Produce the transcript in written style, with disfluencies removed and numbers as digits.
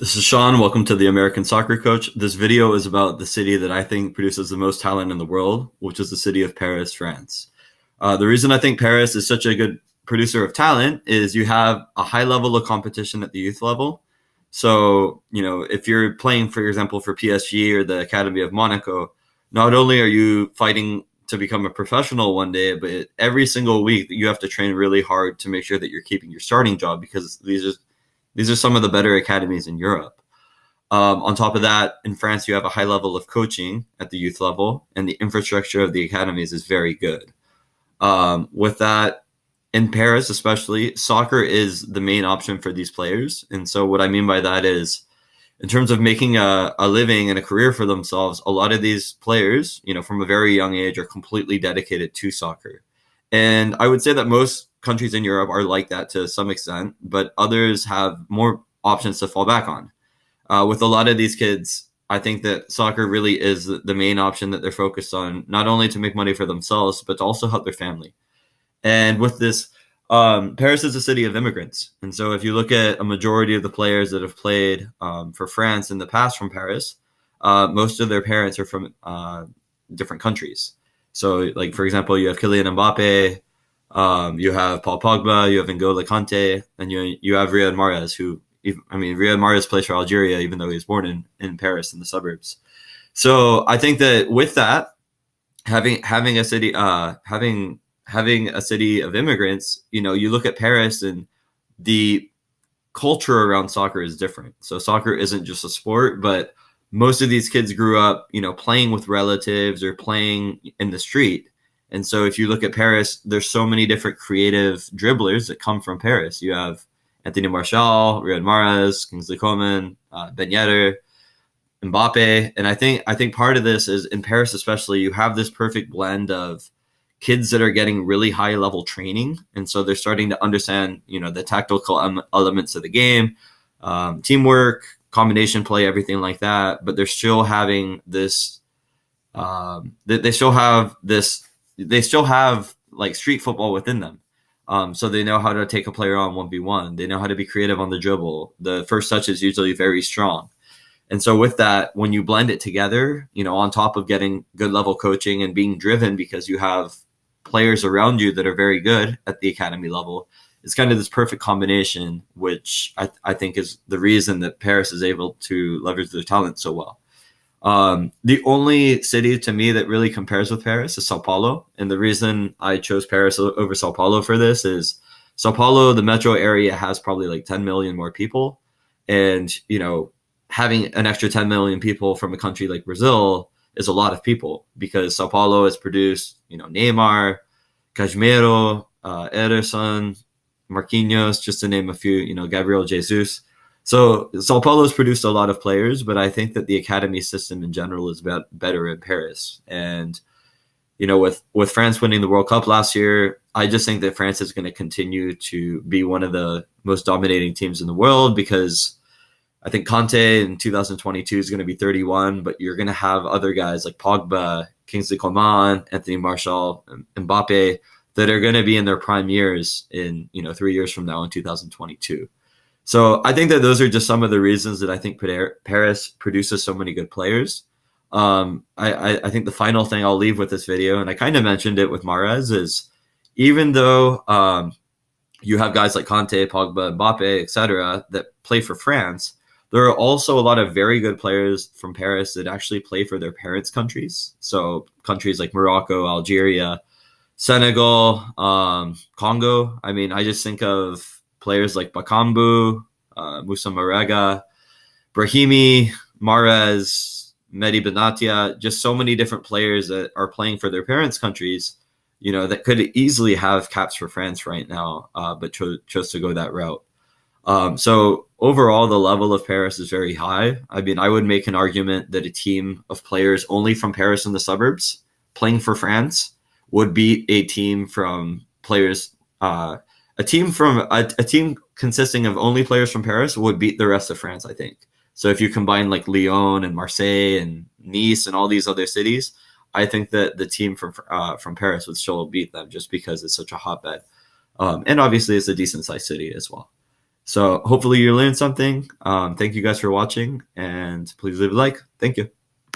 This is Sean. Welcome to the American Soccer Coach. This video is about the city that I think produces the most talent in the world, which is the city of Paris, France. The reason I think Paris is such a good producer of talent is you have a high level of competition at the youth level. So, if you're playing, for example, for PSG or the Academy of Monaco, not only are you fighting to become a professional one day, but every single week you have to train really hard to make sure that you're keeping your starting job because these are some of the better academies in Europe. On top of that, in France, you have a high level of coaching at the youth level, and the infrastructure of the academies is very good. With that, in Paris, especially, soccer is the main option for these players. And so, what I mean by that is, in terms of making a living and a career for themselves, a lot of these players, from a very young age, are completely dedicated to soccer. And I would say that most countries in Europe are like that to some extent, but others have more options to fall back on. With a lot of these kids, I think that soccer really is the main option that they're focused on, not only to make money for themselves, but to also help their family. And with this, Paris is a city of immigrants. And so if you look at a majority of the players that have played for France in the past from Paris, most of their parents are from different countries. So, like, for example, you have Kylian Mbappe, you have Paul Pogba, you have N'Golo Kante, and you have Riyad Mahrez, Riyad Mahrez plays for Algeria, even though he was born in Paris in the suburbs. So I think that with that, having a city having a city of immigrants, you look at Paris and the culture around soccer is different. So soccer isn't just a sport, but most of these kids grew up, playing with relatives or playing in the street. And so if you look at Paris, there's so many different creative dribblers that come from Paris. You have Anthony Martial, Riyad Mahrez, Kingsley Coman, Ben Yedder, Mbappe. And I think part of this is in Paris especially, you have this perfect blend of kids that are getting really high level training. And so they're starting to understand, the tactical elements of the game, teamwork, combination play, everything like that. But they're still having this, they still have like street football within them. So they know how to take a player on 1v1. They know how to be creative on the dribble. The first touch is usually very strong. And so with that, when you blend it together, on top of getting good level coaching and being driven because you have players around you that are very good at the academy level, it's kind of this perfect combination, which I think is the reason that Paris is able to leverage their talent so well. The only city to me that really compares with Paris is Sao Paulo. And the reason I chose Paris over Sao Paulo for this is Sao Paulo, the metro area, has probably like 10 million more people. And, having an extra 10 million people from a country like Brazil is a lot of people because Sao Paulo has produced, Neymar, Casemiro, Ederson, Marquinhos, just to name a few, Gabriel Jesus. So Sao Paulo has produced a lot of players, but I think that the academy system in general is better in Paris. And, with France winning the World Cup last year, I just think that France is going to continue to be one of the most dominating teams in the world because I think Conte in 2022 is going to be 31, but you're going to have other guys like Pogba, Kingsley Coman, Anthony Martial, Mbappe that are going to be in their prime years in, 3 years from now in 2022. So I think that those are just some of the reasons that I think Paris produces so many good players. I think the final thing I'll leave with this video, and I kind of mentioned it with Mahrez, is even though you have guys like Conte, Pogba, Mbappe, etc., that play for France, there are also a lot of very good players from Paris that actually play for their parents' countries. So countries like Morocco, Algeria, Senegal, Congo. I just think of players like Bakambu, Moussa Marega, Brahimi, Mahrez, Mehdi Benatia, just so many different players that are playing for their parents' countries, that could easily have caps for France right now, but chose to go that route. So overall, the level of Paris is very high. I would make an argument that a team of players only from Paris and the suburbs playing for France would beat a team from players. A team consisting of only players from Paris would beat the rest of France, I think. So if you combine like Lyon and Marseille and Nice and all these other cities, I think that the team from Paris would still beat them just because it's such a hotbed. And obviously, it's a decent sized city as well. So hopefully you learned something. Thank you guys for watching, and please leave a like. Thank you.